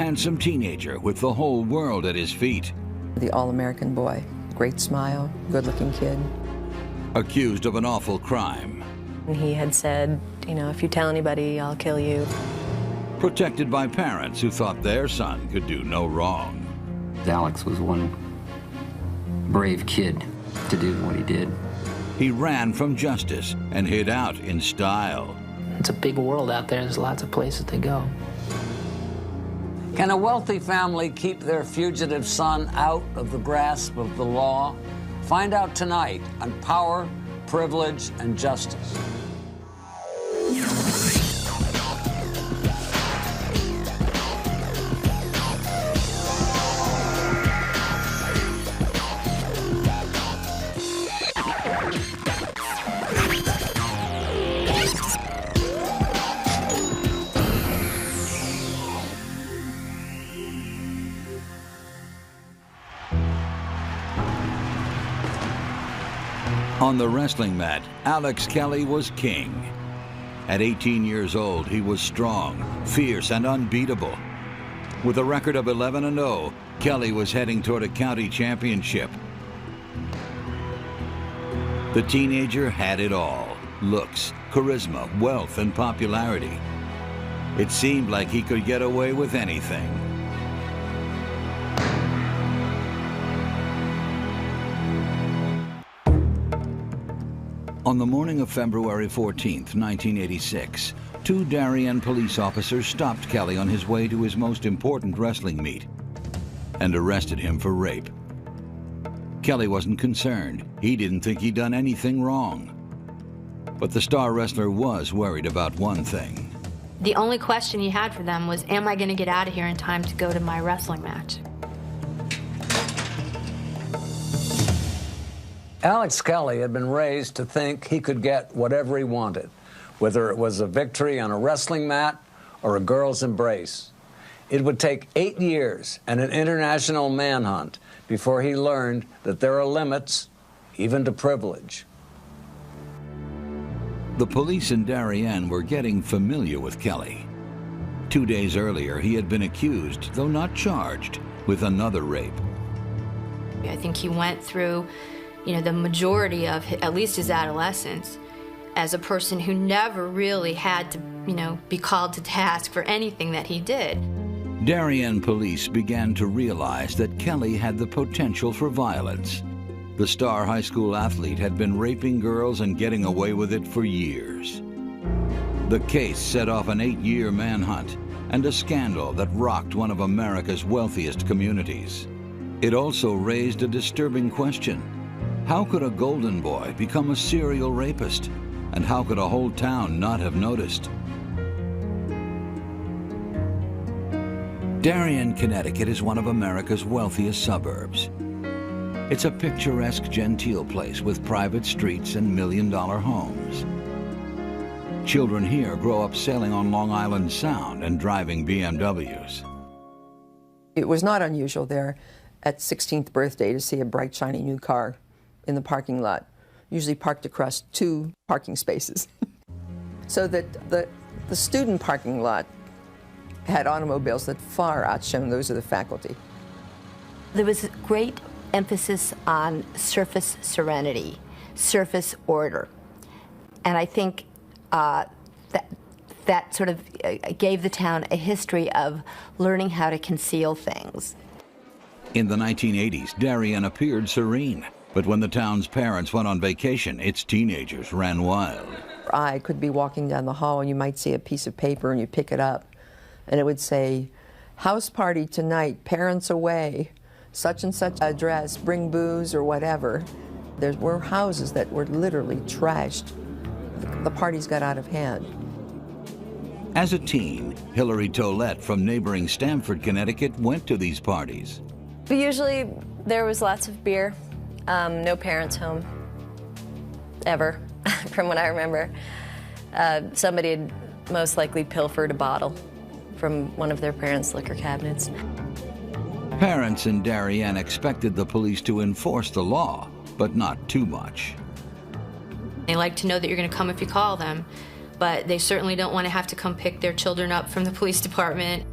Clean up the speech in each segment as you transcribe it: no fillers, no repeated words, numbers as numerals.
handsome teenager with the whole world at his feet. The all-American boy, great smile, good-looking kid. Accused of an awful crime. He had said, you know, if you tell anybody, I'll kill you. Protected by parents who thought their son could do no wrong. Alex was one brave kid to do what he did. He ran from justice and hid out in style. It's a big world out there. There's lots of places to go. Can a wealthy family keep their fugitive son out of the grasp of the law? Find out tonight on Power, Privilege, and Justice. On the wrestling mat, Alex Kelly was king. At 18 years old, he was strong, fierce, and unbeatable. With a record of 11-0, Kelly was heading toward a county championship. The teenager had it all: looks, charisma, wealth, and popularity. It seemed like he could get away with anything. On the morning of February 14th, 1986, two Darien police officers stopped Kelly on his way to his most important wrestling meet and arrested him for rape. Kelly wasn't concerned. He didn't think he'd done anything wrong. But the star wrestler was worried about one thing. The only question he had for them was, am I going to get out of here in time to go to my wrestling match? Alex Kelly had been raised to think he could get whatever he wanted, whether it was a victory on a wrestling mat or a girl's embrace. It would take 8 years and an international manhunt before he learned that there are limits, even to privilege. The police in Darien were getting familiar with Kelly. 2 days earlier, he had been accused, though not charged, with another rape. I think he went through, the majority of at least his adolescence as a person who never really had to, be called to task for anything that he did. Darien police began to realize that Kelly had the potential for violence. The star high school athlete had been raping girls and getting away with it for years. The case set off an 8-year manhunt and a scandal that rocked one of America's wealthiest communities. It also raised a disturbing question. How could a golden boy become a serial rapist? And how could a whole town not have noticed? Darien, Connecticut is one of America's wealthiest suburbs. It's a picturesque, genteel place with private streets and million-dollar homes. Children here grow up sailing on Long Island Sound and driving BMWs. It was not unusual there at 16th birthday to see a bright, shiny new car in the parking lot, usually parked across 2 parking spaces. So that the student parking lot had automobiles that far outshone those of the faculty. There was great emphasis on surface serenity, surface order. And I think that sort of gave the town a history of learning how to conceal things. In the 1980s, Darien appeared serene. But when the town's parents went on vacation, its teenagers ran wild. I could be walking down the hall and you might see a piece of paper and you pick it up and it would say, house party tonight, parents away, such and such address, bring booze or whatever. There were houses that were literally trashed. The parties got out of hand. As a teen, Hillary Tollett from neighboring Stamford, Connecticut, went to these parties. But usually there was lots of beer. No parents home, ever, from what I remember. Somebody had most likely pilfered a bottle from one of their parents' liquor cabinets. Parents in Darien expected the police to enforce the law, but not too much. They like to know that you're going to come if you call them, but they certainly don't want to have to come pick their children up from the police department.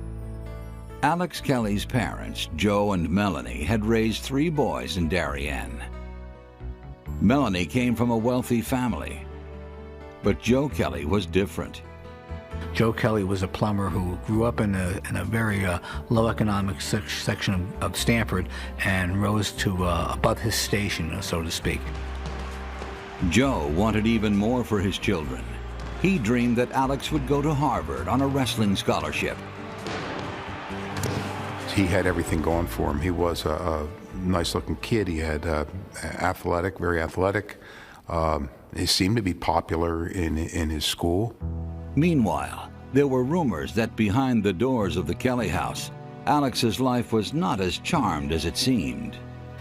Alex Kelly's parents, Joe and Melanie, had raised 3 boys in Darien. Melanie came from a wealthy family, but Joe Kelly was different. Joe Kelly was a plumber who grew up in a very low economic section of Stanford and rose to above his station, so to speak. Joe wanted even more for his children. He dreamed that Alex would go to Harvard on a wrestling scholarship. He had everything going for him. He was a nice-looking kid. He had athletic, very athletic. He seemed to be popular in his school. Meanwhile, there were rumors that behind the doors of the Kelly house, Alex's life was not as charmed as it seemed.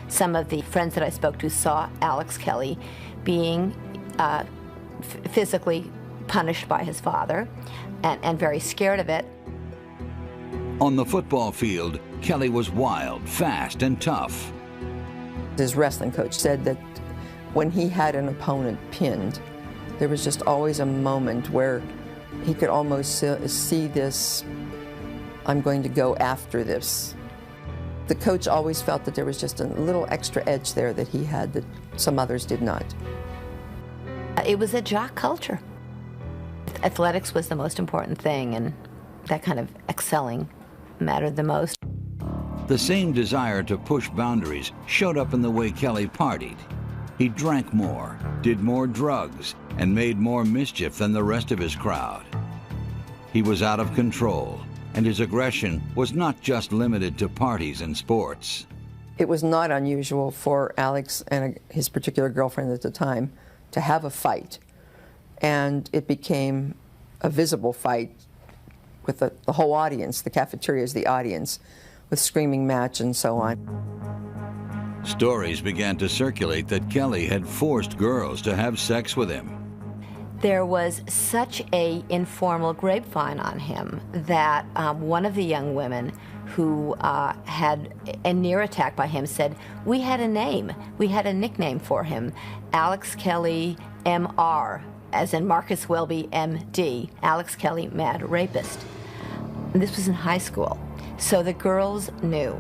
Some of the friends that I spoke to saw Alex Kelly being physically punished by his father and very scared of it. On the football field, Kelly was wild, fast, and tough. His wrestling coach said that when he had an opponent pinned, there was just always a moment where he could almost see this, I'm going to go after this. The coach always felt that there was just a little extra edge there that he had that some others did not. It was a jock culture. Athletics was the most important thing, and that kind of excelling mattered the most. The same desire to push boundaries showed up in the way Kelly partied. He drank more, did more drugs, and made more mischief than the rest of his crowd. He was out of control, and his aggression was not just limited to parties and sports. It was not unusual for Alex and his particular girlfriend at the time to have a fight, and it became a visible fight with the whole audience, the cafeteria is the audience, with screaming match and so on. Stories began to circulate that Kelly had forced girls to have sex with him. There was such an informal grapevine on him that one of the young women who had a near attack by him said, we had a name, we had a nickname for him, Alex Kelly M.R., as in Marcus Welby M.D., Alex Kelly Mad Rapist. And this was in high school, so the girls knew.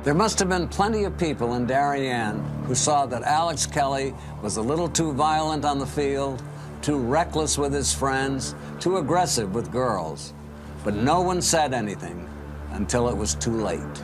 There must have been plenty of people in Darien who saw that Alex Kelly was a little too violent on the field, too reckless with his friends, too aggressive with girls. But no one said anything until it was too late.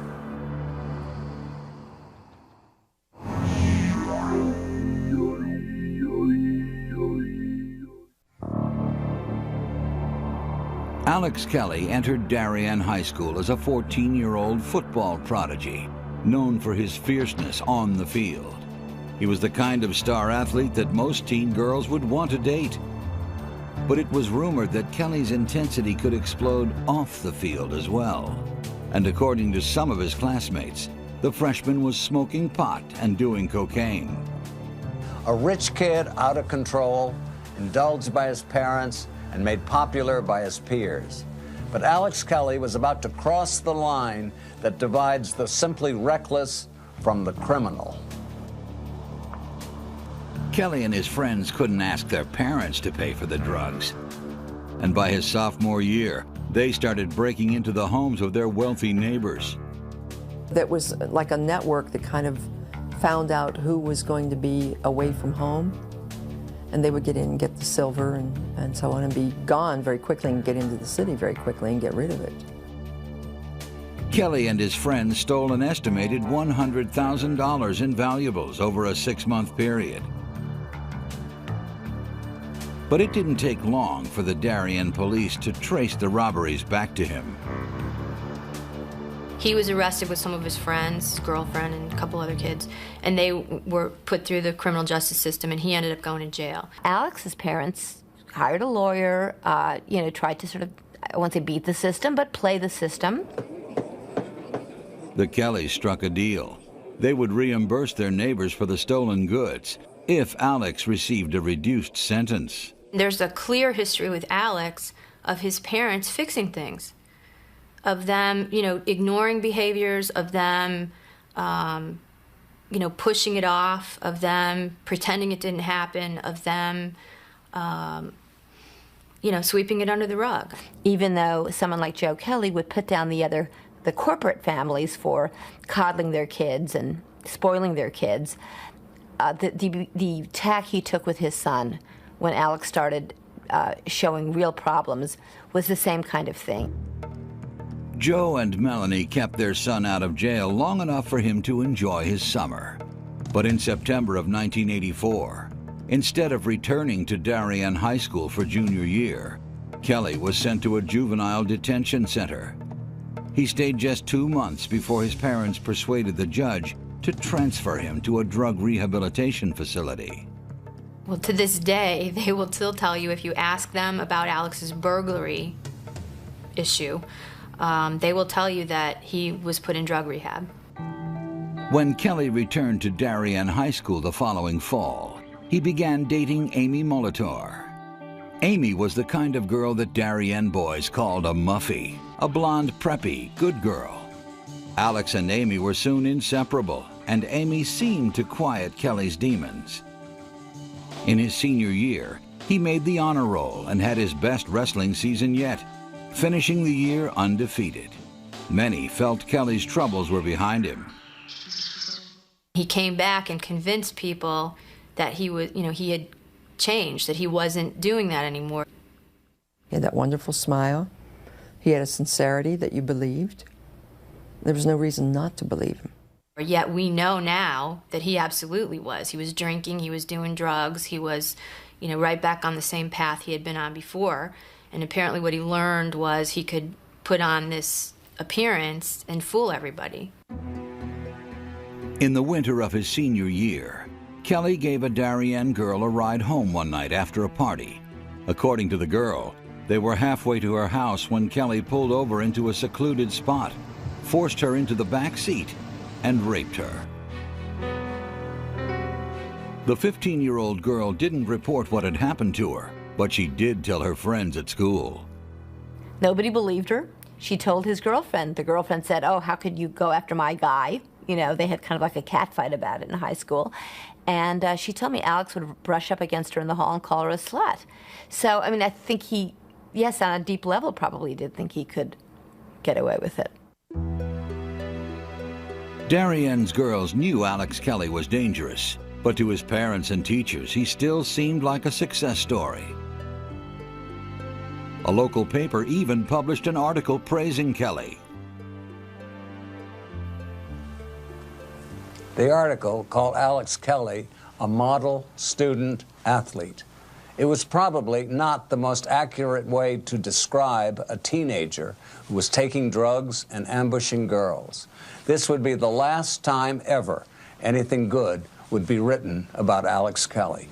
Alex Kelly entered Darien High School as a 14-year-old football prodigy, known for his fierceness on the field. He was the kind of star athlete that most teen girls would want to date. But it was rumored that Kelly's intensity could explode off the field as well. And according to some of his classmates, the freshman was smoking pot and doing cocaine. A rich kid out of control, indulged by his parents, and made popular by his peers. But Alex Kelly was about to cross the line that divides the simply reckless from the criminal. Kelly and his friends couldn't ask their parents to pay for the drugs. And by his sophomore year, they started breaking into the homes of their wealthy neighbors. That was like a network that kind of found out who was going to be away from home. And they would get in and get the silver and so on and be gone very quickly and get into the city very quickly and get rid of it. Kelly and his friends stole an estimated $100,000 in valuables over a 6-month period. But it didn't take long for the Darien police to trace the robberies back to him. He was arrested with some of his friends, his girlfriend, and a couple other kids, and they were put through the criminal justice system, and he ended up going to jail. Alex's parents hired a lawyer, tried to sort of, I won't say beat the system, but play the system. The Kellys struck a deal. They would reimburse their neighbors for the stolen goods if Alex received a reduced sentence. There's a clear history with Alex of his parents fixing things, of them, ignoring behaviors, of them, pushing it off, of them pretending it didn't happen, of them sweeping it under the rug. Even though someone like Joe Kelly would put down the corporate families for coddling their kids and spoiling their kids, the tack he took with his son when Alex started showing real problems was the same kind of thing. Joe and Melanie kept their son out of jail long enough for him to enjoy his summer. But in September of 1984, instead of returning to Darien High School for junior year, Kelly was sent to a juvenile detention center. He stayed just 2 months before his parents persuaded the judge to transfer him to a drug rehabilitation facility. Well, to this day, they will still tell you, if you ask them about Alex's burglary issue, they will tell you that he was put in drug rehab. When Kelly returned to Darien High School the following fall, he began dating Amy Molitor. Amy was the kind of girl that Darien boys called a muffy, a blonde, preppy, good girl. Alex and Amy were soon inseparable, and Amy seemed to quiet Kelly's demons. In his senior year, he made the honor roll and had his best wrestling season yet, finishing the year undefeated. Many felt Kelly's troubles were behind him. He came back and convinced people that he had changed, that he wasn't doing that anymore. He had that wonderful smile. He had a sincerity that you believed. There was no reason not to believe him. Yet we know now that he absolutely was. He was drinking, he was doing drugs, he was, right back on the same path he had been on before. And apparently what he learned was he could put on this appearance and fool everybody. In the winter of his senior year, Kelly gave a Darien girl a ride home one night after a party. According to the girl, they were halfway to her house when Kelly pulled over into a secluded spot, forced her into the back seat, and raped her. The 15-year-old girl didn't report what had happened to her, but she did tell her friends at school. Nobody believed her. She told his girlfriend. The girlfriend said, "Oh, how could you go after my guy?" They had kind of like a cat fight about it in high school. And she told me Alex would brush up against her in the hall and call her a slut. So, I think he, yes, on a deep level, probably did think he could get away with it. Darien's girls knew Alex Kelly was dangerous, but to his parents and teachers, he still seemed like a success story. A local paper even published an article praising Kelly. The article called Alex Kelly a model student athlete. It was probably not the most accurate way to describe a teenager who was taking drugs and ambushing girls. This would be the last time ever anything good would be written about Alex Kelly.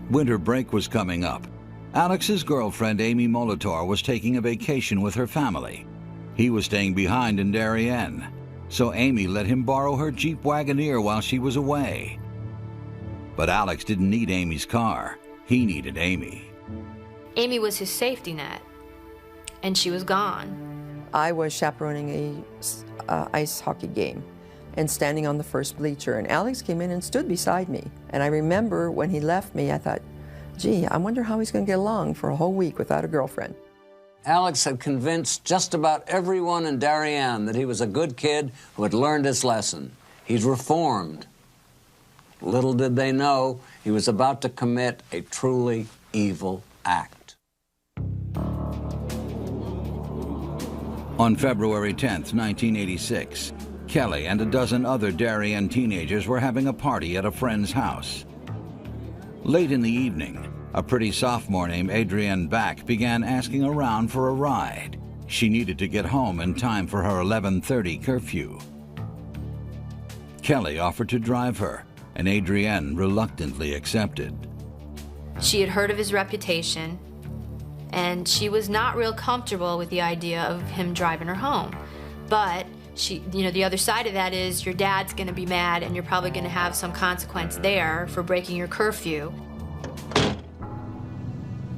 Winter break was coming up. Alex's girlfriend, Amy Molitor, was taking a vacation with her family. He was staying behind in Darien, so Amy let him borrow her Jeep Wagoneer while she was away. But Alex didn't need Amy's car. He needed Amy. Amy was his safety net, and she was gone. I was chaperoning a ice hockey game and standing on the first bleacher, and Alex came in and stood beside me. And I remember when he left me, I thought, gee, I wonder how he's going to get along for a whole week without a girlfriend. Alex had convinced just about everyone in Darien that he was a good kid who had learned his lesson. He'd reformed. Little did they know he was about to commit a truly evil act. On February 10th, 1986, Kelly and a dozen other Darien teenagers were having a party at a friend's house. Late in the evening, a pretty sophomore named Adrienne Back began asking around for a ride. She needed to get home in time for her 11:30 curfew. Kelly offered to drive her, and Adrienne reluctantly accepted. She had heard of his reputation, and she was not real comfortable with the idea of him driving her home. But she, the other side of that is your dad's gonna be mad and you're probably gonna have some consequence there for breaking your curfew.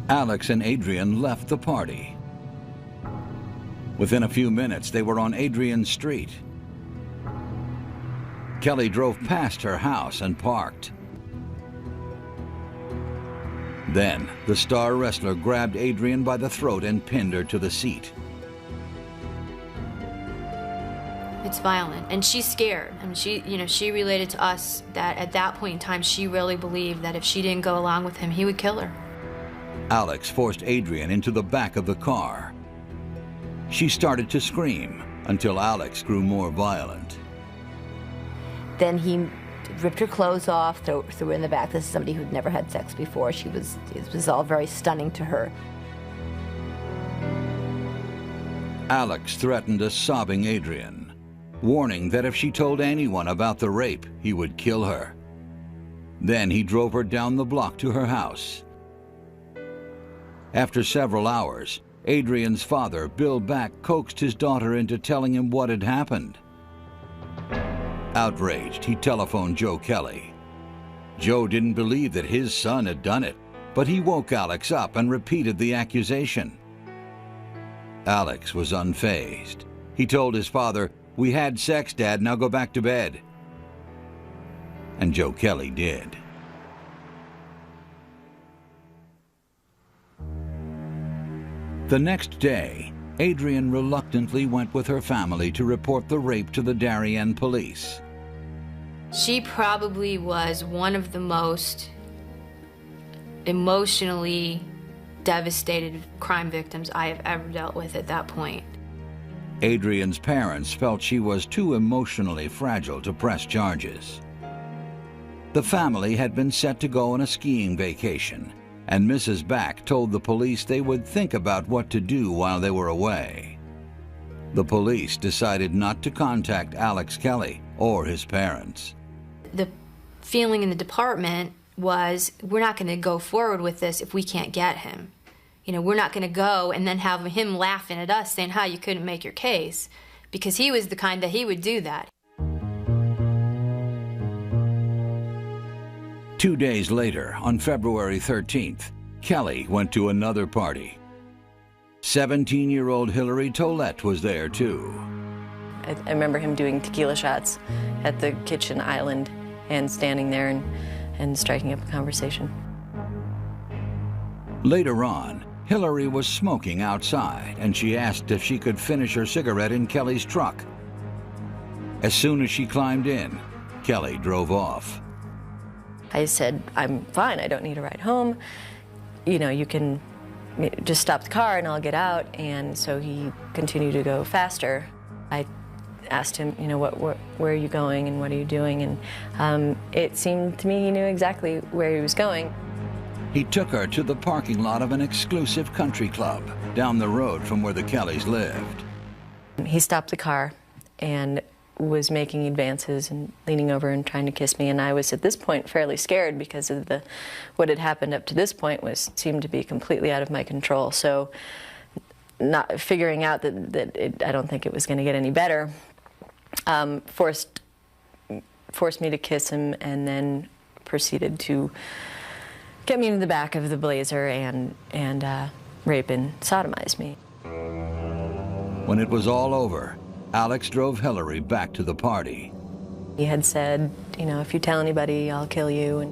Alex and Adrienne left the party. Within a few minutes, they were on Adrienne Street. Kelly drove past her house and parked. Then, the star wrestler grabbed Adrian by the throat and pinned her to the seat. It's violent, and she's scared. I mean, she related to us that at that point in time, she really believed that if she didn't go along with him, he would kill her. Alex forced Adrian into the back of the car. She started to scream until Alex grew more violent. Then he ripped her clothes off, threw her in the back. This is somebody who'd never had sex before. It was all very stunning to her. Alex threatened a sobbing Adrian, warning that if she told anyone about the rape, he would kill her. Then he drove her down the block to her house. After several hours, Adrian's father, Bill Back, coaxed his daughter into telling him what had happened. Outraged, he telephoned Joe Kelly. Joe didn't believe that his son had done it, but he woke Alex up and repeated the accusation. Alex was unfazed. He told his father, "We had sex, Dad, now go back to bed." And Joe Kelly did. The next day, Adrian reluctantly went with her family to report the rape to the Darien police. She probably was one of the most emotionally devastated crime victims I have ever dealt with at that point. Adrian's parents felt she was too emotionally fragile to press charges. The family had been set to go on a skiing vacation, and Mrs. Back told the police they would think about what to do while they were away. The police decided not to contact Alex Kelly or his parents. The feeling in the department was, we're not going to go forward with this if we can't get him. You know, we're not going to go and then have him laughing at us saying how you couldn't make your case, because he was the kind that he would do that. 2 days later, on February 13th, Kelly went to another party. 17-year-old Hillary Tollett was there too. I remember him doing tequila shots at the kitchen island and standing there and striking up a conversation. Later on, Hillary was smoking outside, and she asked if she could finish her cigarette in Kelly's truck. As soon as she climbed in, Kelly drove off. I said, "I'm fine, I don't need a ride home. You know, you can just stop the car and I'll get out." And so he continued to go faster. I asked him, you know, where are you going and what are you doing? And it seemed to me he knew exactly where he was going. He took her to the parking lot of an exclusive country club down the road from where the Kellys lived. He stopped the car and was making advances and leaning over and trying to kiss me, and I was at this point fairly scared because of what had happened up to this point seemed to be completely out of my control. So, not figuring out that I don't think it was going to get any better, forced me to kiss him, and then proceeded to get me in the back of the Blazer and rape and sodomize me. When it was all over, Alex drove Hillary back to the party. He had said, you know, "If you tell anybody, I'll kill you."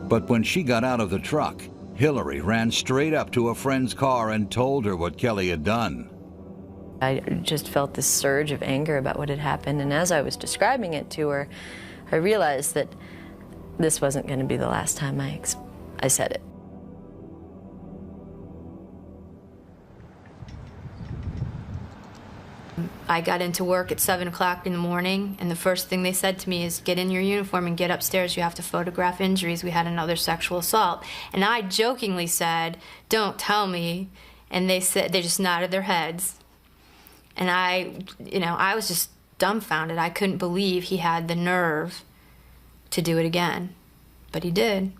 But when she got out of the truck, Hillary ran straight up to a friend's car and told her what Kelly had done. I just felt this surge of anger about what had happened, and as I was describing it to her, I realized that this wasn't going to be the last time I said it. I got into work at 7 o'clock in the morning, and the first thing they said to me is, "Get in your uniform and get upstairs. You have to photograph injuries. We had another sexual assault." And I jokingly said, "Don't tell me." And they just nodded their heads. And I was just dumbfounded. I couldn't believe he had the nerve to do it again. But he did.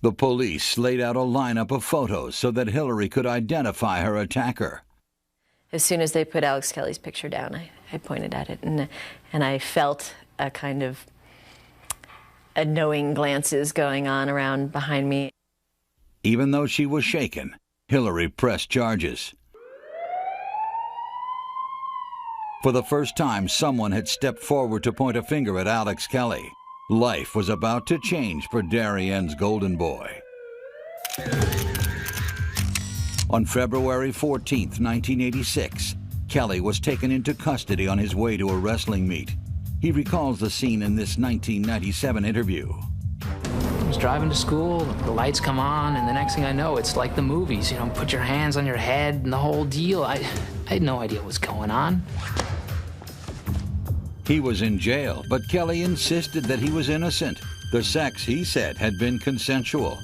The police laid out a lineup of photos so that Hillary could identify her attacker. As soon as they put Alex Kelly's picture down, I pointed at it, and I felt a kind of knowing glances going on around behind me. Even though she was shaken, Hillary pressed charges. For the first time, someone had stepped forward to point a finger at Alex Kelly. Life was about to change for Darienne's golden boy. On February 14, 1986, Kelly was taken into custody on his way to a wrestling meet. He recalls the scene in this 1997 interview. I was driving to school, the lights come on, and the next thing I know, it's like the movies, you know, put your hands on your head and the whole deal. I had no idea what was going on. He was in jail, but Kelly insisted that he was innocent. The sex, he said, had been consensual.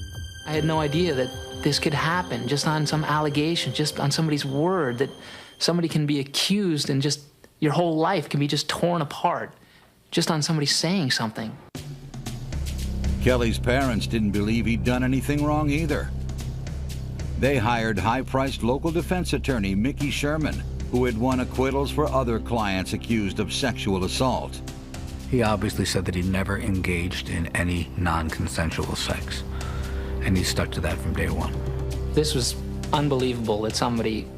I had no idea that this could happen just on some allegation, just on somebody's word, that somebody can be accused and just your whole life can be just torn apart just on somebody saying something. Kelly's parents didn't believe he'd done anything wrong either. They hired high-priced local defense attorney Mickey Sherman, who had won acquittals for other clients accused of sexual assault. He obviously said that he never engaged in any non-consensual sex, and he stuck to that from day one. This was unbelievable that somebody,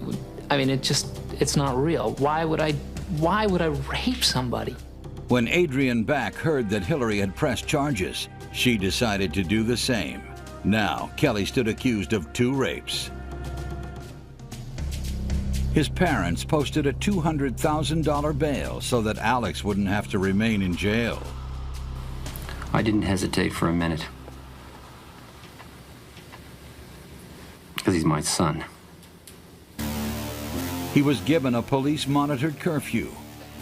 I mean, it's not real. Why would I rape somebody? When Adrienne Back heard that Hillary had pressed charges, she decided to do the same. Now, Kelly stood accused of 2 rapes. His parents posted a $200,000 bail so that Alex wouldn't have to remain in jail. I didn't hesitate for a minute. Because he's my son. He was given a police-monitored curfew.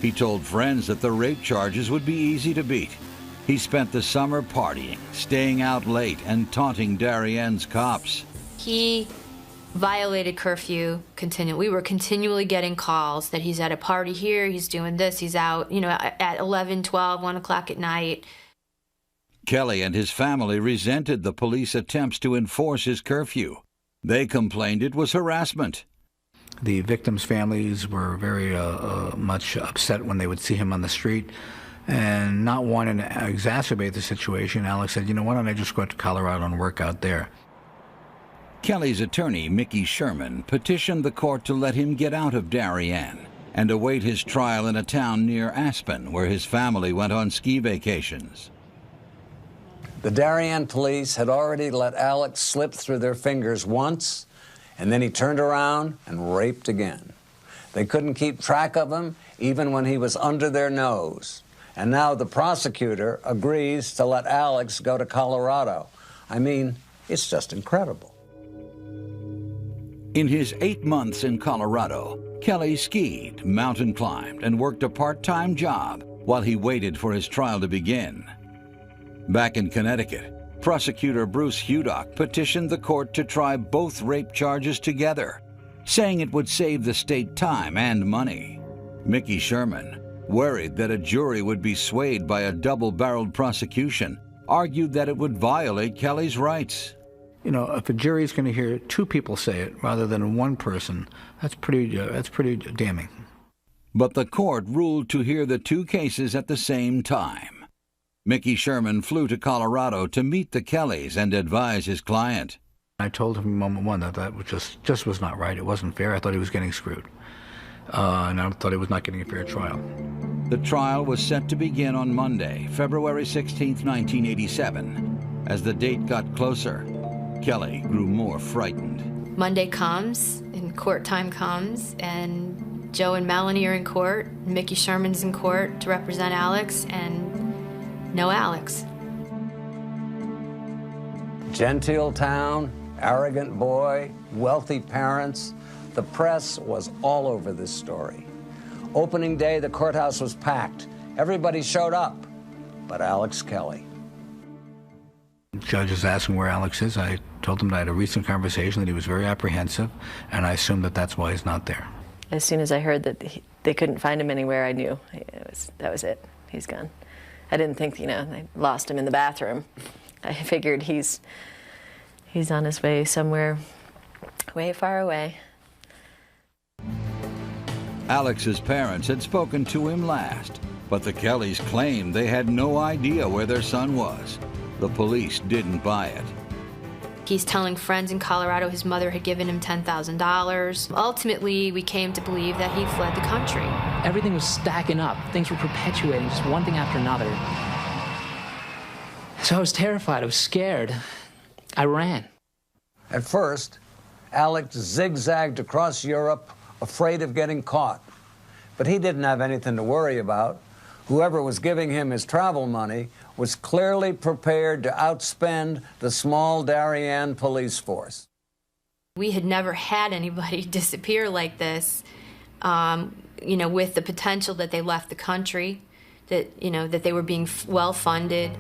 He told friends that the rape charges would be easy to beat. He spent the summer partying, staying out late, and taunting Darienne's cops. He violated curfew continually. We were continually getting calls that he's at a party here, he's doing this, he's out, you know, at 11, 12, 1 o'clock at night. Kelly and his family resented the police attempts to enforce his curfew. They complained it was harassment. The victims' families were very much upset when they would see him on the street. And not wanting to exacerbate the situation, Alex said, you know, why don't I just go out to Colorado and work out there? Kelly's attorney, Mickey Sherman, petitioned the court to let him get out of Darien and await his trial in a town near Aspen, where his family went on ski vacations. The Darien police had already let Alex slip through their fingers once, and then he turned around and raped again. They couldn't keep track of him, even when he was under their nose. And now the prosecutor agrees to let Alex go to Colorado. I mean, it's just incredible. In his 8 months in Colorado, Kelly skied, mountain climbed, and worked a part-time job while he waited for his trial to begin. Back in Connecticut, prosecutor Bruce Hudock petitioned the court to try both rape charges together, saying it would save the state time and money. Mickey Sherman, worried that a jury would be swayed by a double-barreled prosecution, argued that it would violate Kelly's rights. You know, if a jury is going to hear 2 people say it rather than one person, that's pretty damning. But the court ruled to hear the 2 cases at the same time. Mickey Sherman flew to Colorado to meet the Kellys and advise his client. I told him from moment one that just was not right. It wasn't fair. I thought he was getting screwed. And I thought he was not getting a fair trial. The trial was set to begin on Monday, February 16, 1987. As the date got closer, Kelly grew more frightened. Monday comes, and court time comes, and Joe and Melanie are in court. Mickey Sherman's in court to represent Alex, and no Alex. Genteel town, arrogant boy, wealthy parents. The press was all over this story. Opening day, the courthouse was packed. Everybody showed up, but Alex Kelly. The judge is asking where Alex is. I told him that I had a recent conversation, that he was very apprehensive, and I assumed that that's why he's not there. As soon as I heard that they couldn't find him anywhere, I knew that was it. He's gone. I didn't think, you know, they lost him in the bathroom. I figured he's on his way somewhere way far away. Alex's parents had spoken to him last, but the Kellys claimed they had no idea where their son was. The police didn't buy it. He's telling friends in Colorado his mother had given him $10,000. Ultimately, we came to believe that he fled the country. Everything was stacking up. Things were perpetuating, just one thing after another. So I was terrified. I was scared. I ran. At first, Alex zigzagged across Europe, afraid of getting caught. But he didn't have anything to worry about. Whoever was giving him his travel money was clearly prepared to outspend the small Darien police force. We had never had anybody disappear like this, you know, with the potential that they left the country, that, you know, that they were being well funded.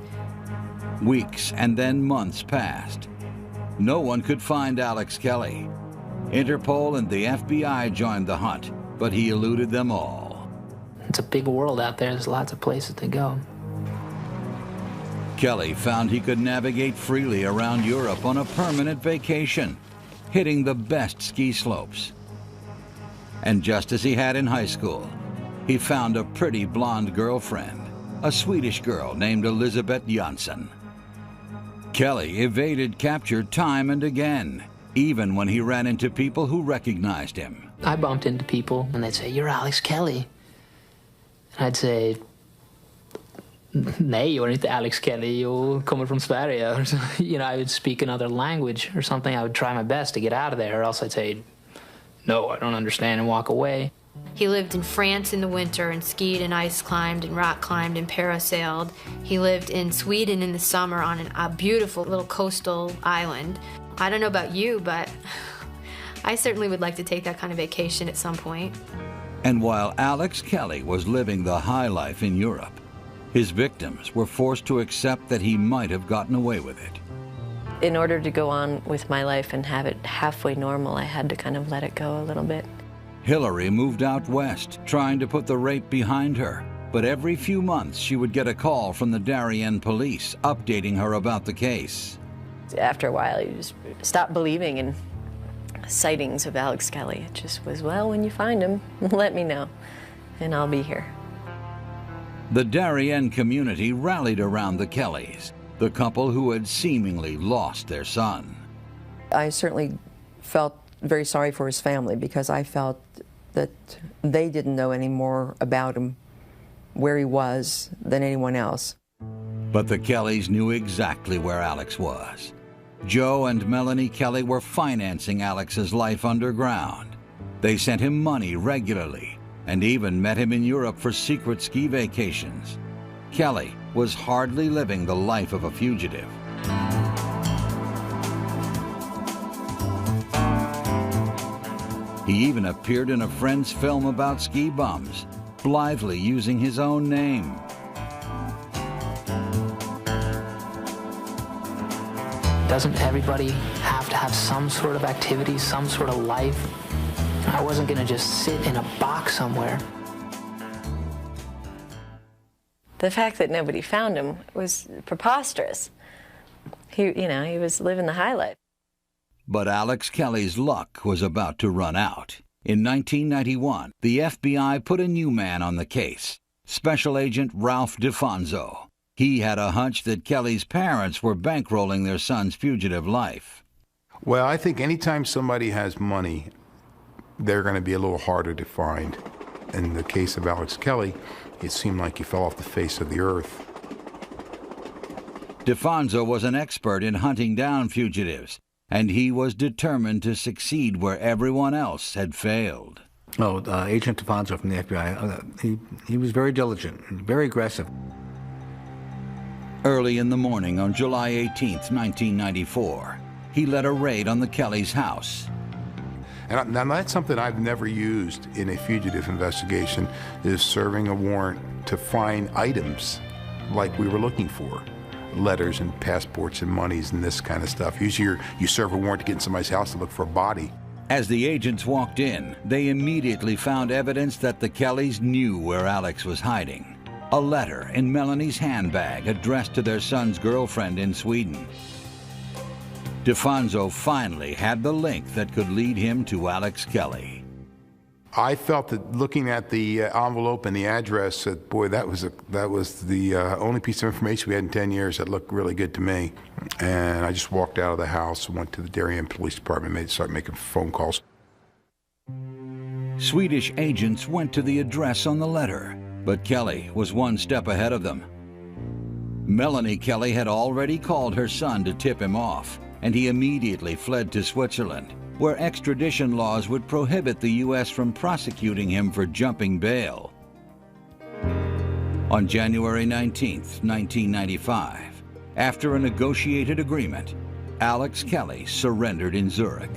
Weeks and then months passed. No one could find Alex Kelly. Interpol and the FBI joined the hunt, but he eluded them all. It's a big world out there. There's lots of places to go. Kelly found he could navigate freely around Europe on a permanent vacation, hitting the best ski slopes. And just as he had in high school, he found a pretty blonde girlfriend, a Swedish girl named Elizabeth Jansson. Kelly evaded capture time and again, even when he ran into people who recognized him. I bumped into people and they'd say, "You're Alex Kelly." And I'd say, "Nej, jag är inte Alex Kelly, jag kommer från Sverige." Or, you know, I would speak another language or something. I would try my best to get out of there, or else I'd say, "No, I don't understand," and walk away. He lived in France in the winter and skied and ice climbed and rock climbed and parasailed. He lived in Sweden in the summer on a beautiful little coastal island. I don't know about you, but I certainly would like to take that kind of vacation at some point. And while Alex Kelly was living the high life in Europe, his victims were forced to accept that he might have gotten away with it. In order to go on with my life and have it halfway normal, I had to kind of let it go a little bit. Hillary moved out west, trying to put the rape behind her. But every few months, she would get a call from the Darien police updating her about the case. After a while, you just stopped believing in sightings of Alex Kelly. It just was, well, when you find him, let me know, and I'll be here. The Darien community rallied around the Kellys, the couple who had seemingly lost their son. I certainly felt very sorry for his family because I felt that they didn't know any more about him, where he was, than anyone else. But the Kellys knew exactly where Alex was. Joe and Melanie Kelly were financing Alex's life underground. They sent him money regularly and even met him in Europe for secret ski vacations. Kelly was hardly living the life of a fugitive. He even appeared in a friend's film about ski bums, blithely using his own name. Doesn't everybody have to have some sort of activity, some sort of life? I wasn't going to just sit in a box somewhere. The fact that nobody found him was preposterous. He was living the high life. But Alex Kelly's luck was about to run out. In 1991, the FBI put a new man on the case, Special Agent Ralph DeFonso. He had a hunch that Kelly's parents were bankrolling their son's fugitive life. Well, I think anytime somebody has money, they're going to be a little harder to find. In the case of Alex Kelly, it seemed like he fell off the face of the earth. DeFonso was an expert in hunting down fugitives, and he was determined to succeed where everyone else had failed. Agent DeFonso from the FBI, he was very diligent, very aggressive. Early in the morning on July 18th, 1994, he led a raid on the Kellys' house. And now that's something I've never used in a fugitive investigation, is serving a warrant to find items like we were looking for. Letters and passports and monies and this kind of stuff. Usually you serve a warrant to get in somebody's house to look for a body. As the agents walked in, they immediately found evidence that the Kellys knew where Alex was hiding. A letter in Melanie's handbag addressed to their son's girlfriend in Sweden. DeFonso finally had the link that could lead him to Alex Kelly. I felt that looking at the envelope and the address, that boy, that was the only piece of information we had in 10 years that looked really good to me. And I just walked out of the house and went to the Darien Police Department, started making phone calls. Swedish agents went to the address on the letter, but Kelly was one step ahead of them. Melanie Kelly had already called her son to tip him off, and he immediately fled to Switzerland, where extradition laws would prohibit the U.S. from prosecuting him for jumping bail. On January 19, 1995, after a negotiated agreement, Alex Kelly surrendered in Zurich.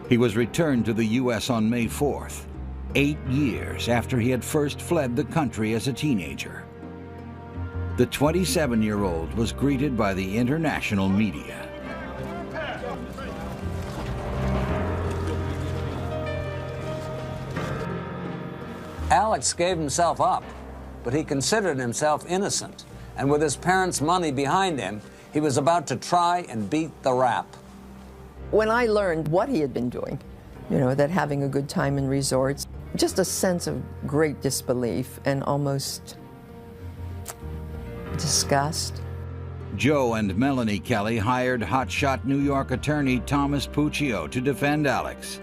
He was returned to the U.S. on May 4th, 8 years after he had first fled the country as a teenager. The 27-year-old was greeted by the international media. Alex gave himself up, but he considered himself innocent. And with his parents' money behind him, he was about to try and beat the rap. When I learned what he had been doing, you know, that having a good time in resorts, just a sense of great disbelief and almost disgust. Joe and Melanie Kelly hired hotshot New York attorney Thomas Puccio to defend Alex.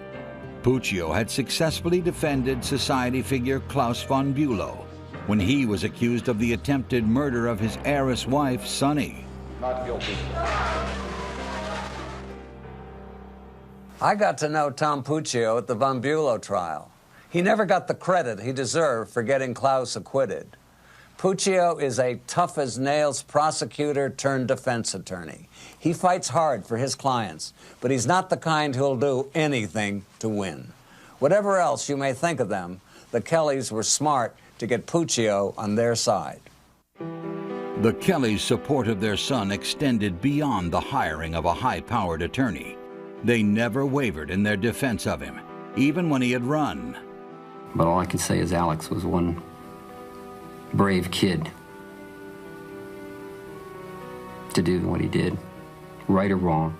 Puccio had successfully defended society figure Klaus von Bülow when he was accused of the attempted murder of his heiress wife, Sonny. Not guilty. I got to know Tom Puccio at the von Bülow trial. He never got the credit he deserved for getting Klaus acquitted. Puccio is a tough-as-nails prosecutor turned defense attorney. He fights hard for his clients, but he's not the kind who'll do anything to win. Whatever else you may think of them, the Kellys were smart to get Puccio on their side. The Kellys' support of their son extended beyond the hiring of a high-powered attorney. They never wavered in their defense of him, even when he had run. But all I can say is Alex was one brave kid to do what he did, right or wrong.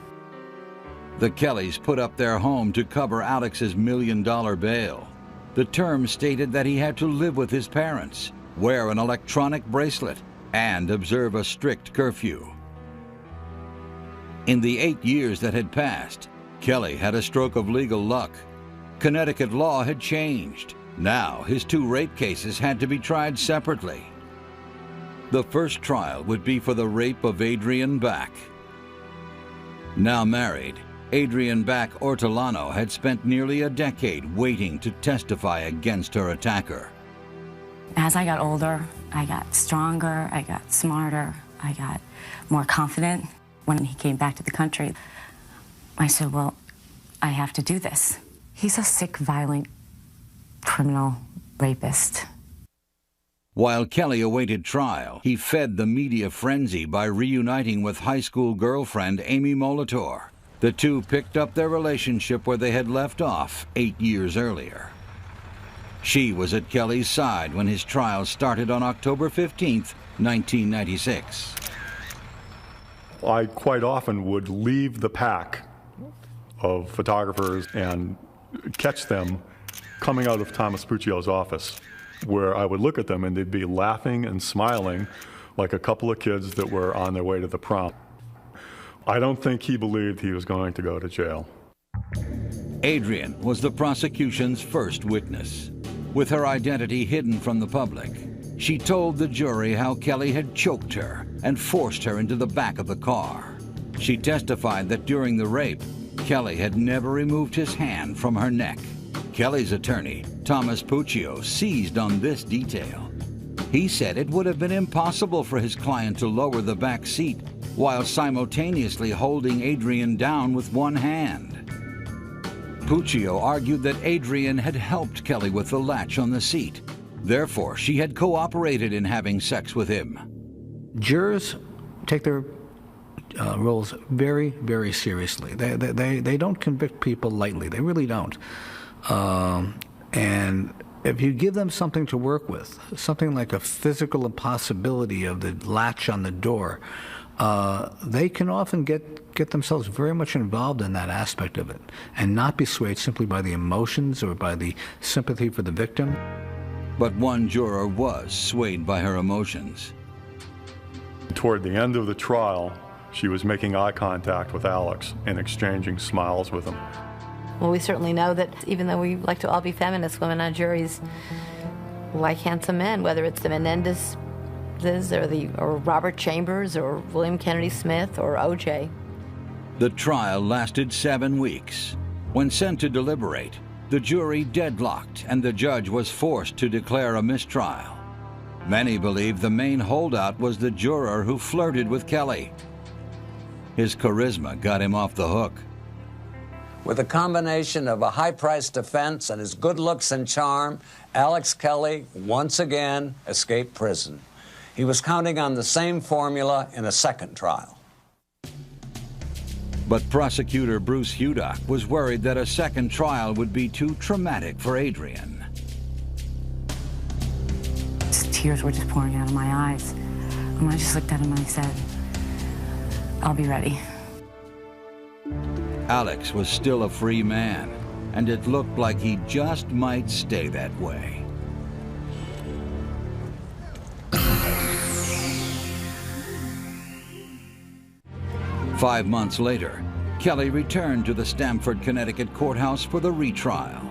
The Kellys put up their home to cover Alex's $1 million bail. The terms stated that he had to live with his parents, wear an electronic bracelet, and observe a strict curfew. In the 8 years that had passed, Kelly had a stroke of legal luck. Connecticut law had changed. Now his 2 rape cases had to be tried separately. The first trial would be for the rape of Adrienne Back. Now married, Adrienne Back Ortolano had spent nearly a decade waiting to testify against her attacker. As I got older, I got stronger, I got smarter, I got more confident. When he came back to the country, I said, well, I have to do this. He's a sick, violent, criminal rapist. While Kelly awaited trial, he fed the media frenzy by reuniting with high school girlfriend Amy Molitor. The two picked up their relationship where they had left off 8 years earlier. She was at Kelly's side when his trial started on October 15th, 1996. I quite often would leave the pack of photographers and catch them coming out of Thomas Puccio's office, where I would look at them and they'd be laughing and smiling like a couple of kids that were on their way to the prom. I don't think he believed he was going to go to jail. Adrienne was the prosecution's first witness. With her identity hidden from the public, she told the jury how Kelly had choked her and forced her into the back of the car. She testified that during the rape, Kelly had never removed his hand from her neck. Kelly's attorney, Thomas Puccio, seized on this detail. He said it would have been impossible for his client to lower the back seat while simultaneously holding Adrienne down with one hand. Puccio argued that Adrienne had helped Kelly with the latch on the seat. Therefore, she had cooperated in having sex with him. Jurors take their roles very, very seriously. They don't convict people lightly. They really don't. And if you give them something to work with, something like a physical impossibility of the latch on the door, they can often get themselves very much involved in that aspect of it and not be swayed simply by the emotions or by the sympathy for the victim. But one juror was swayed by her emotions. Toward the end of the trial, she was making eye contact with Alex and exchanging smiles with him. Well, we certainly know that even though we like to all be feminist, women on juries like handsome men, whether it's the Menendez Liz or Robert Chambers or William Kennedy Smith or O.J. The trial lasted 7 weeks. When sent to deliberate, the jury deadlocked and the judge was forced to declare a mistrial. Many believe the main holdout was the juror who flirted with Kelly. His charisma got him off the hook. With a combination of a high-priced defense and his good looks and charm, Alex Kelly once again escaped prison. He was counting on the same formula in a second trial. But prosecutor Bruce Hudock was worried that a second trial would be too traumatic for Adrian. Tears were just pouring out of my eyes. And I just looked at him and I said, I'll be ready. Alex was still a free man, and it looked like he just might stay that way. Five months later, Kelly returned to the Stamford, Connecticut courthouse for the retrial.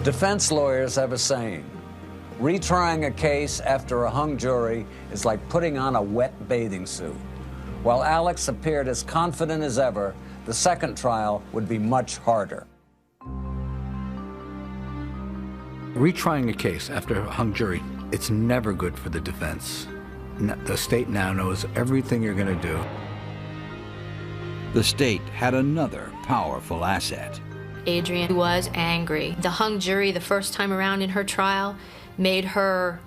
Defense lawyers have a saying: retrying a case after a hung jury is like putting on a wet bathing suit. While Alex appeared as confident as ever, the second trial would be much harder. Retrying a case after a hung jury, it's never good for the defense. The state now knows everything you're going to do. The state had another powerful asset. Adrian was angry. The hung jury the first time around in her trial made her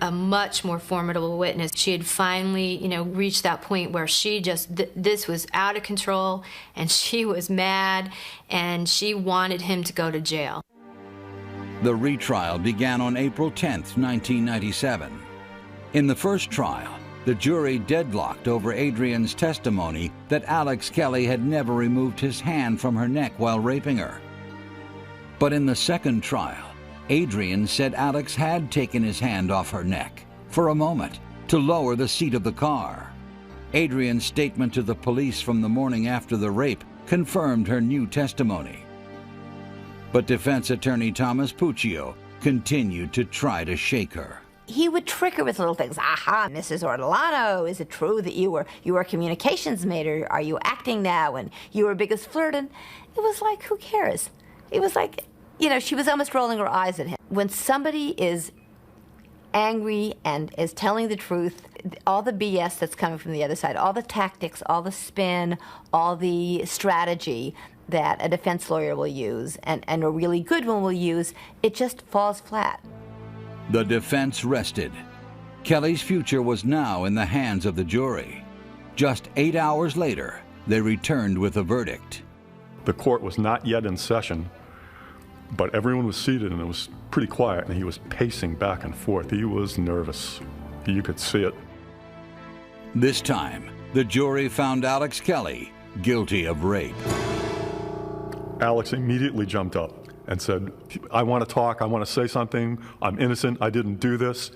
a much more formidable witness. She had finally, reached that point where she just, this was out of control, and she was mad, and she wanted him to go to jail. The retrial began on April 10th, 1997. In the first trial, the jury deadlocked over Adrian's testimony that Alex Kelly had never removed his hand from her neck while raping her. But in the second trial, Adrian said Alex had taken his hand off her neck for a moment to lower the seat of the car. Adrian's statement to the police from the morning after the rape confirmed her new testimony. But defense attorney Thomas Puccio continued to try to shake her. He would trick her with little things. Aha, Mrs. Ortolano, is it true that you were a communications major? Are you acting now? And you were biggest flirt? And it was like, who cares? It was like, she was almost rolling her eyes at him. When somebody is angry and is telling the truth, all the BS that's coming from the other side, all the tactics, all the spin, all the strategy that a defense lawyer will use and a really good one will use, it just falls flat. The defense rested. Kelly's future was now in the hands of the jury. Just 8 hours later, they returned with a verdict. The court was not yet in session, but everyone was seated and it was pretty quiet, and he was pacing back and forth. He was nervous. You could see it. This time, the jury found Alex Kelly guilty of rape. Alex immediately jumped up and said, I want to talk, I want to say something, I'm innocent, I didn't do this.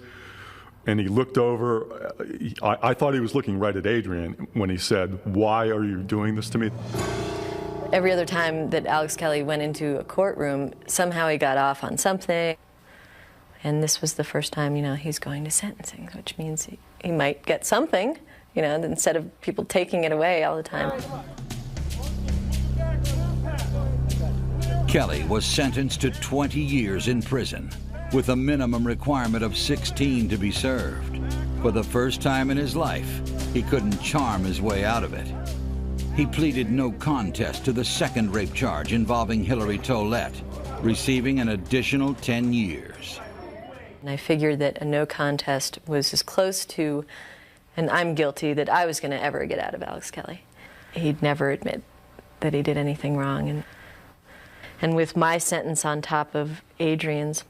And he looked over, I thought he was looking right at Adrian when he said, why are you doing this to me? Every other time that Alex Kelly went into a courtroom, somehow he got off on something. And this was the first time, he's going to sentencing, which means he might get something, instead of people taking it away all the time. Kelly was sentenced to 20 years in prison, with a minimum requirement of 16 to be served. For the first time in his life, he couldn't charm his way out of it. He pleaded no contest to the second rape charge involving Hillary Tollett, receiving an additional 10 years. And I figured that a no contest was as close to an I'm guilty that I was going to ever get out of Alex Kelly. He'd never admit that he did anything wrong. And with my sentence on top of Adrian's,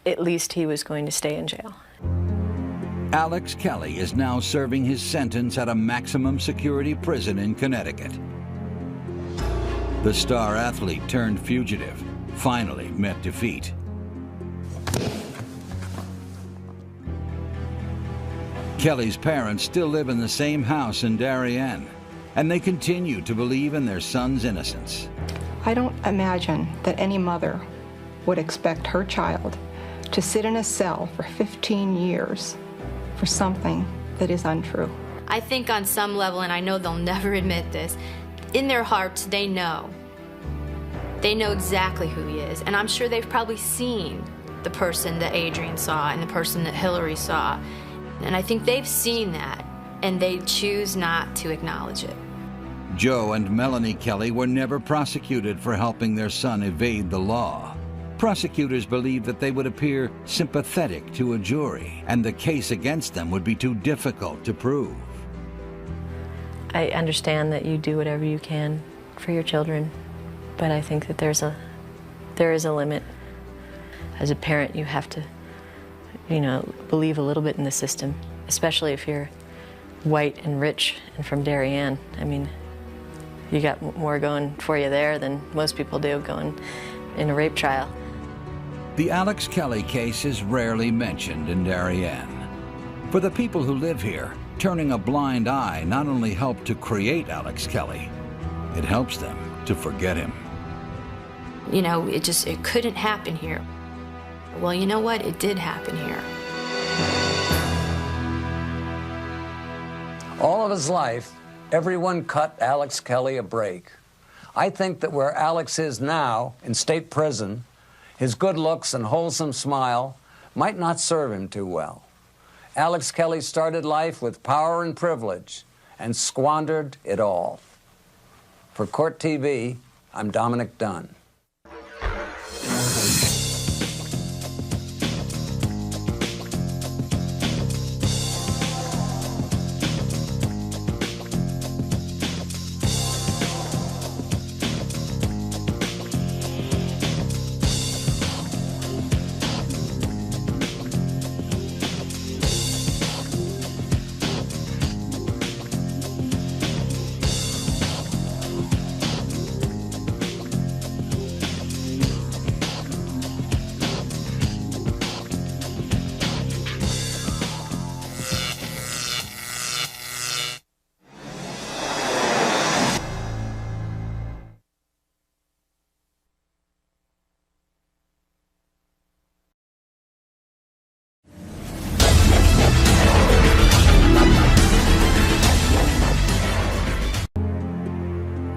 at least he was going to stay in jail. Alex Kelly is now serving his sentence at a maximum security prison in Connecticut. The star athlete turned fugitive finally met defeat. Kelly's parents still live in the same house in Darien, and they continue to believe in their son's innocence. I don't imagine that any mother would expect her child to sit in a cell for 15 years for something that is untrue. I think on some level, and I know they'll never admit this, in their hearts they know. They know exactly who he is, and I'm sure they've probably seen the person that Adrian saw and the person that Hillary saw. And I think they've seen that, and they choose not to acknowledge it. Joe and Melanie Kelly were never prosecuted for helping their son evade the law. Prosecutors believed that they would appear sympathetic to a jury, and the case against them would be too difficult to prove. I understand that you do whatever you can for your children, but I think that there is a limit. As a parent, you have to, believe a little bit in the system, especially if you're white and rich and from Darien. I mean, you got more going for you there than most people do going in a rape trial. The Alex Kelly case is rarely mentioned in Darien. For the people who live here, turning a blind eye not only helped to create Alex Kelly, it helps them to forget him. It couldn't happen here. Well, you know what? It did happen here. All of his life, everyone cut Alex Kelly a break. I think that where Alex is now, in state prison, his good looks and wholesome smile might not serve him too well. Alex Kelly started life with power and privilege and squandered it all. For Court TV, I'm Dominic Dunn.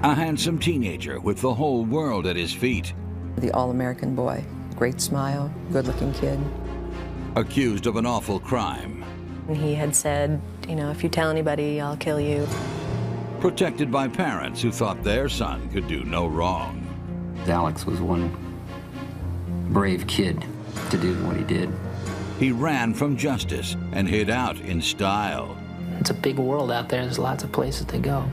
A handsome teenager with the whole world at his feet. The all-American boy, great smile, good-looking kid. Accused of an awful crime. He had said, if you tell anybody, I'll kill you. Protected by parents who thought their son could do no wrong. Alex was one brave kid to do what he did. He ran from justice and hid out in style. It's a big world out there. There's lots of places to go.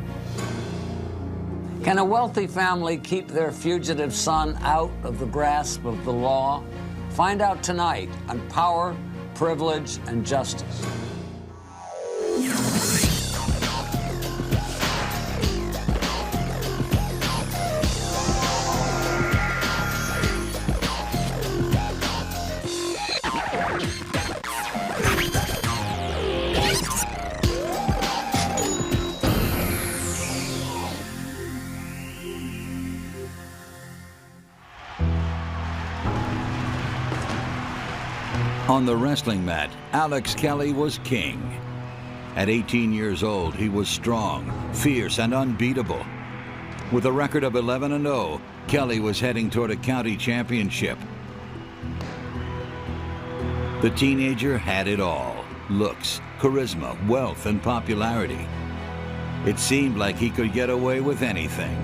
Can a wealthy family keep their fugitive son out of the grasp of the law? Find out tonight on Power, Privilege, and Justice. On the wrestling mat, Alex Kelly was king. At 18 years old, he was strong, fierce, and unbeatable. With a record of 11-0, Kelly was heading toward a county championship. The teenager had it all: looks, charisma, wealth, and popularity. It seemed like he could get away with anything.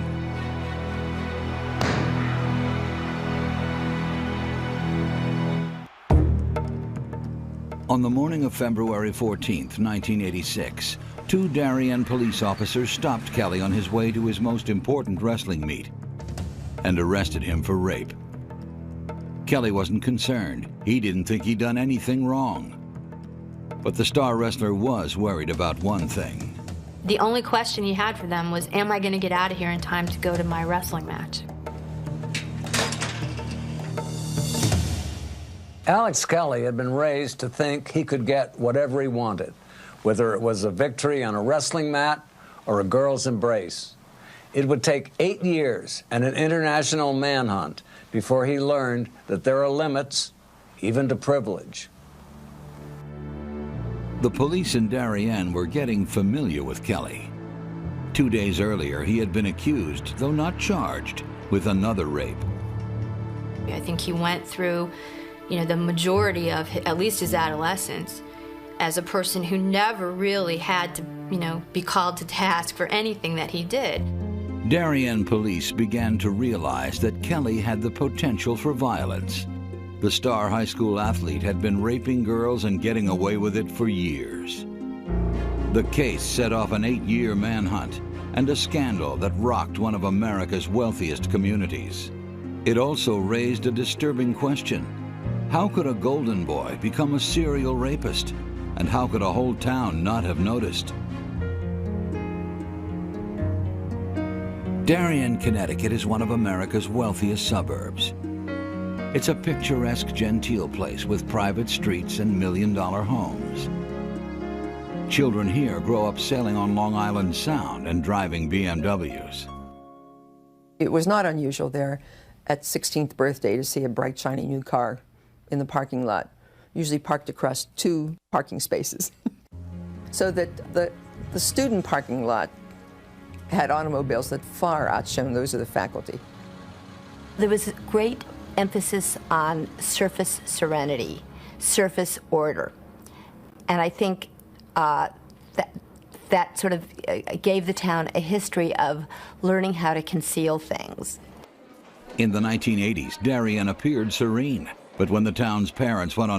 On the morning of February 14th, 1986, two Darien police officers stopped Kelly on his way to his most important wrestling meet and arrested him for rape. Kelly wasn't concerned. He didn't think he'd done anything wrong. But the star wrestler was worried about one thing. The only question he had for them was, am I going to get out of here in time to go to my wrestling match? Alex Kelly had been raised to think he could get whatever he wanted, whether it was a victory on a wrestling mat or a girl's embrace. It would take 8 years and an international manhunt before he learned that there are limits even to privilege. The police in Darien were getting familiar with Kelly. 2 days earlier, he had been accused, though not charged, with another rape. I think he went through, the majority of, at least his adolescence, as a person who never really had to, be called to task for anything that he did. Darien police began to realize that Kelly had the potential for violence. The star high school athlete had been raping girls and getting away with it for years. The case set off an 8-year manhunt and a scandal that rocked one of America's wealthiest communities. It also raised a disturbing question. How could a golden boy become a serial rapist? And how could a whole town not have noticed? Darien, Connecticut is one of America's wealthiest suburbs. It's a picturesque, genteel place with private streets and million-dollar homes. Children here grow up sailing on Long Island Sound and driving BMWs. It was not unusual there at 16th birthday to see a bright, shiny new car in the parking lot, usually parked across 2 parking spaces. So that the student parking lot had automobiles that far outshone those of the faculty. There was great emphasis on surface serenity, surface order. And I think that sort of gave the town a history of learning how to conceal things. In the 1980s, Darien appeared serene, but when the town's parents went on